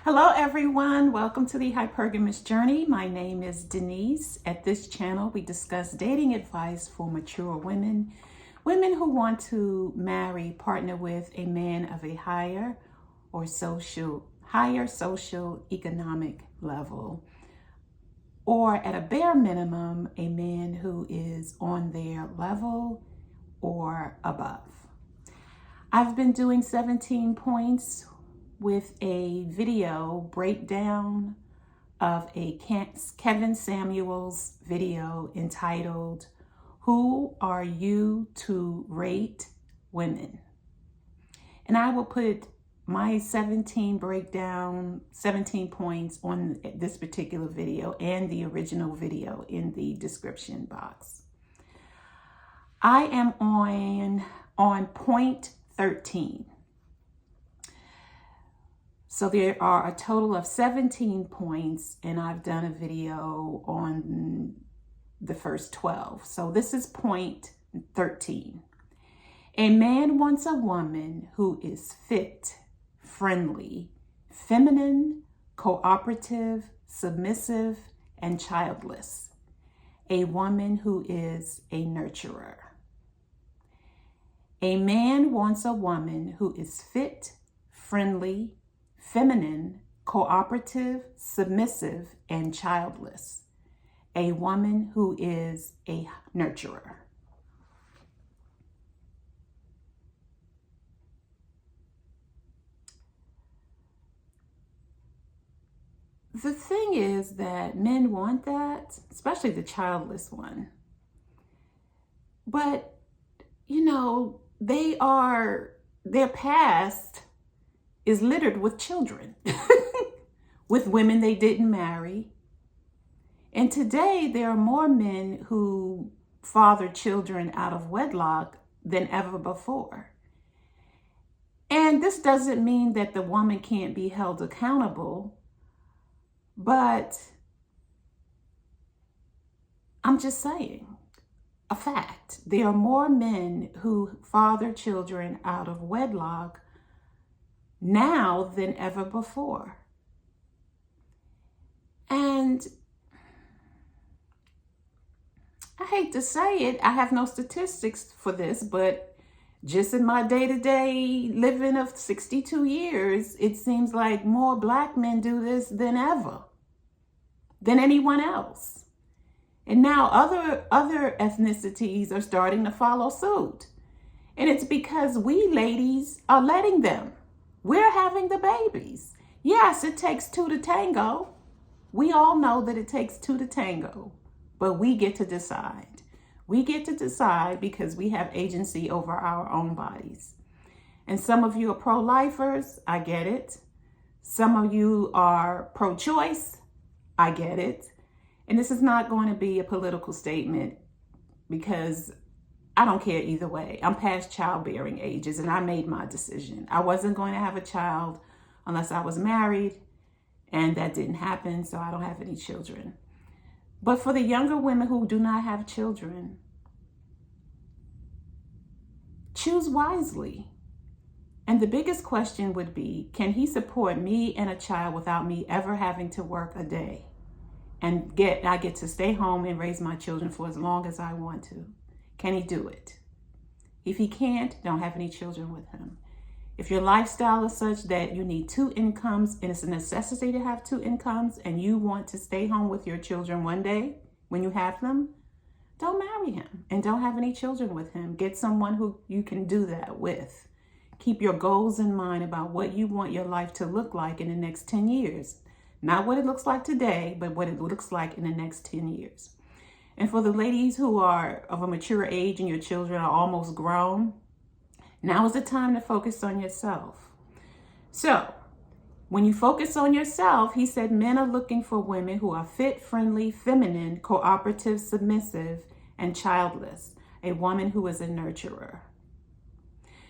Hello everyone, welcome to the Hypergamous Journey. My name is Denise. At this channel we discuss dating advice for mature women, women who want to marry, partner with a man of a higher social economic level, or at a bare minimum, a man who is on their level or above. I've been doing 17 points with a video breakdown of a Kevin Samuels video entitled, "Who Are You to Rate Women?" And I will put my 17 points on this particular video and the original video in the description box. I am on point 13. So there are a total of 17 points, and I've done a video on the first 12. So this is point 13. A man wants a woman who is fit, friendly, feminine, cooperative, submissive, and childless. A woman who is a nurturer. A man wants a woman who is fit, friendly, feminine, cooperative, submissive, and childless. A woman who is a nurturer. The thing is that men want that, especially the childless one. But, their past is littered with children, with women they didn't marry. And today there are more men who father children out of wedlock than ever before. And this doesn't mean that the woman can't be held accountable, but I'm just saying a fact. There are more men who father children out of wedlock now than ever before. And I hate to say it, I have no statistics for this, but just in my day-to-day living of 62 years, it seems like more Black men do this than ever, than anyone else. And now other ethnicities are starting to follow suit. And it's because we ladies are letting them. We're having the babies. Yes, it takes two to tango. We all know that it takes two to tango, but we get to decide. We get to decide because we have agency over our own bodies. And some of you are pro-lifers, I get it. Some of you are pro-choice, I get it. And this is not going to be a political statement because I don't care either way. I'm past childbearing ages and I made my decision. I wasn't going to have a child unless I was married, and that didn't happen, so I don't have any children. But for the younger women who do not have children, choose wisely. And the biggest question would be, can he support me and a child without me ever having to work a day? And I get to stay home and raise my children for as long as I want to. Can he do it? If he can't, don't have any children with him. If your lifestyle is such that you need two incomes and it's a necessity to have two incomes and you want to stay home with your children one day when you have them, don't marry him and don't have any children with him. Get someone who you can do that with. Keep your goals in mind about what you want your life to look like in the next 10 years. Not what it looks like today, but what it looks like in the next 10 years. And for the ladies who are of a mature age and your children are almost grown, now is the time to focus on yourself. So, when you focus on yourself, he said men are looking for women who are fit, friendly, feminine, cooperative, submissive, and childless. A woman who is a nurturer.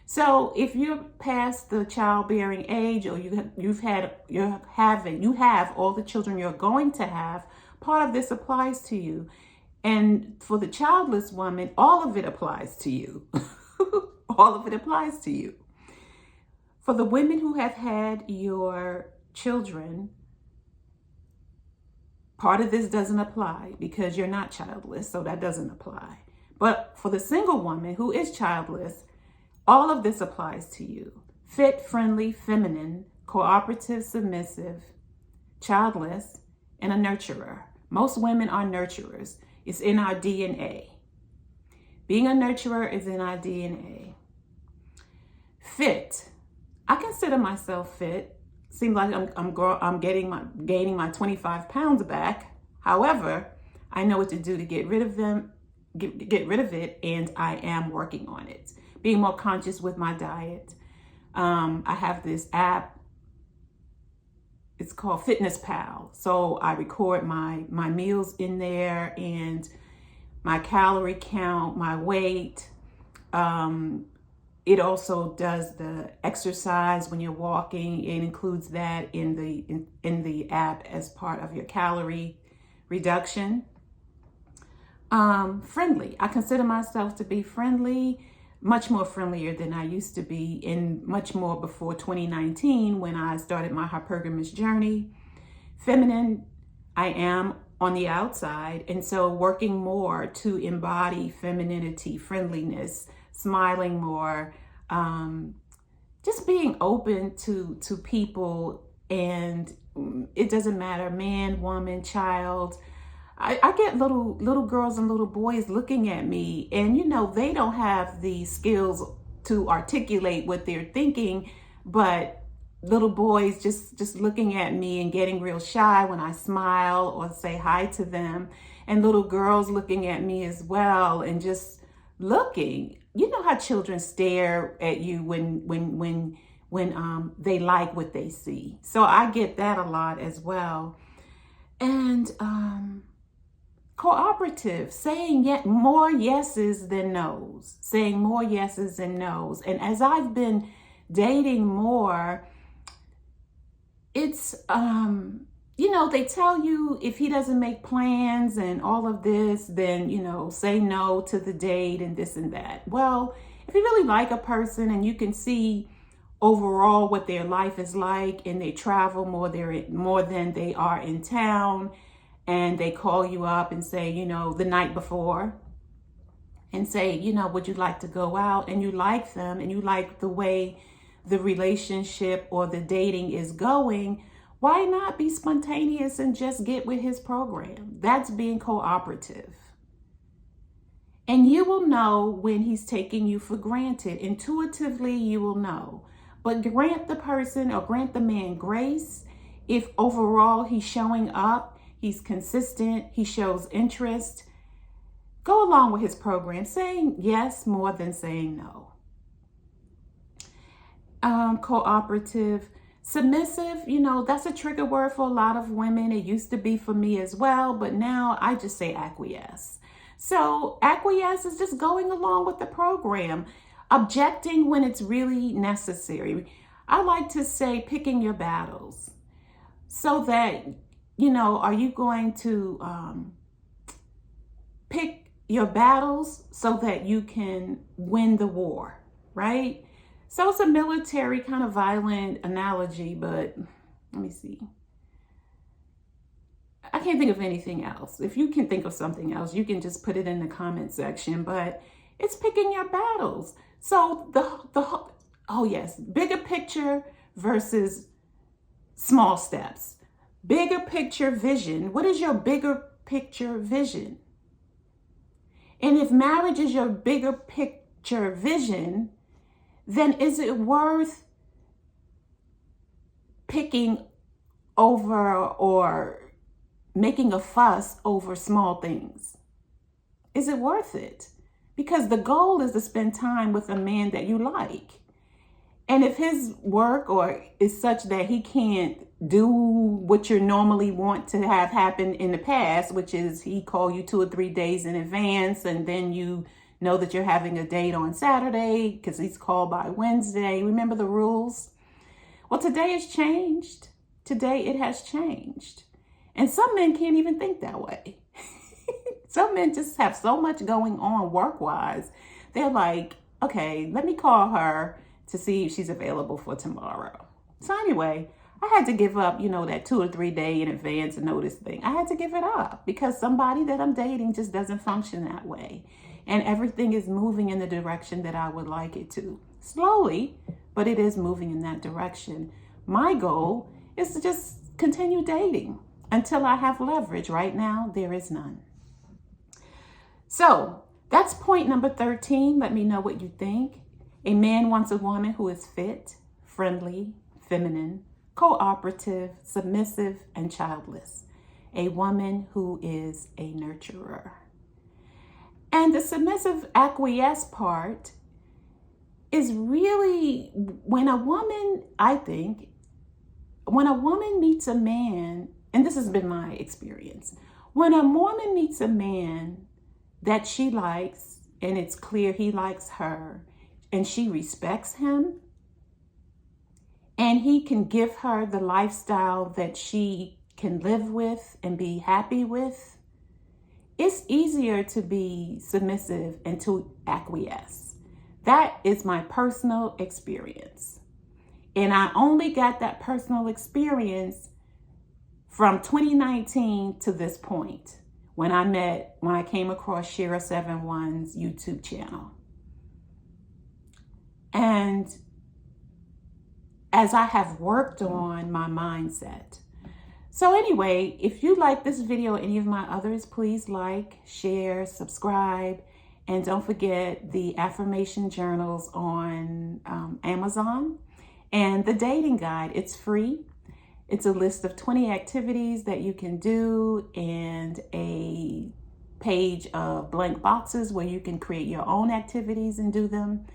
So if you're past the childbearing age, or you have all the children you're going to have, part of this applies to you. And for the childless woman, all of it applies to you. All of it applies to you. For the women who have had your children, part of this doesn't apply because you're not childless, so that doesn't apply. But for the single woman who is childless, all of this applies to you. Fit, friendly, feminine, cooperative, submissive, childless, and a nurturer. Most women are nurturers. It's in our DNA. Being a nurturer is in our DNA. Fit. I consider myself fit. Seems like I'm gaining my 25 pounds back. However, I know what to do to get rid of them, get rid of it, and I am working on it. Being more conscious with my diet. I have this app. It's called Fitness Pal. So I record my meals in there and my calorie count, my weight. It also does the exercise when you're walking. It includes that in the app as part of your calorie reduction. Friendly. I consider myself to be friendly, much more friendlier than I used to be, and much more before 2019 when I started my hypergamous journey. Feminine. I am on the outside, and so working more to embody femininity, friendliness, smiling more, just being open to people, and it doesn't matter, man, woman, child. I get little girls and little boys looking at me, and they don't have the skills to articulate what they're thinking, but little boys just looking at me and getting real shy when I smile or say hi to them, and little girls looking at me as well and just looking. You know how children stare at you when they like what they see. So I get that a lot as well. And cooperative, saying yet more yeses than nos, saying more yeses than nos. And as I've been dating more, it's, they tell you if he doesn't make plans and all of this, then, say no to the date and this and that. Well, if you really like a person and you can see overall what their life is like, and they travel more than they are in town, and they call you up and say, the night before, and say, would you like to go out? And you like them, and you like the way the relationship or the dating is going, why not be spontaneous and just get with his program? That's being cooperative. And you will know when he's taking you for granted. Intuitively, you will know. But grant the person or grant the man grace if overall he's showing up, he's consistent, he shows interest. Go along with his program, saying yes more than saying no. Cooperative. Submissive, that's a trigger word for a lot of women. It used to be for me as well, but now I just say acquiesce. So acquiesce is just going along with the program, objecting when it's really necessary. I like to say picking your battles, so that, are you going to pick your battles so that you can win the war, right? So it's a military kind of violent analogy, but let me see. I can't think of anything else. If you can think of something else, you can just put it in the comment section, but it's picking your battles. So bigger picture versus small steps. Bigger picture vision. What is your bigger picture vision? And if marriage is your bigger picture vision, then is it worth picking over or making a fuss over small things? Is it worth it? Because the goal is to spend time with a man that you like. And if his work is such that he can't do what you normally want to have happen in the past, which is he call you 2 or 3 days in advance, and then you know that you're having a date on Saturday because he's called by Wednesday. Remember the rules? Well, today has changed. Today it has changed. And some men can't even think that way. Some men just have so much going on work-wise. They're like, okay, let me call her to see if she's available for tomorrow. So anyway, I had to give up, that 2 or 3 day in advance notice thing. I had to give it up because somebody that I'm dating just doesn't function that way. And everything is moving in the direction that I would like it to. Slowly, but it is moving in that direction. My goal is to just continue dating until I have leverage. Right now, there is none. So that's point number 13. Let me know what you think. A man wants a woman who is fit, friendly, feminine, cooperative, submissive, and childless. A woman who is a nurturer. And the submissive acquiesce part is really when a woman, I think, when a woman meets a man, and this has been my experience, when a woman meets a man that she likes, and it's clear he likes her, and she respects him, and he can give her the lifestyle that she can live with and be happy with, it's easier to be submissive and to acquiesce. That is my personal experience. And I only got that personal experience from 2019 to this point when I came across Shira71's YouTube channel. And as I have worked on my mindset. So anyway, if you like this video or any of my others, please like, share, subscribe, and don't forget the Affirmation Journals on Amazon and the dating guide. It's free. It's a list of 20 activities that you can do and a page of blank boxes where you can create your own activities and do them.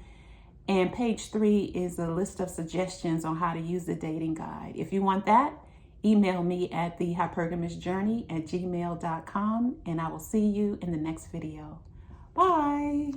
And page 3 is a list of suggestions on how to use the dating guide. If you want that, email me at thehypergamisjourney@gmail.com, and I will see you in the next video. Bye.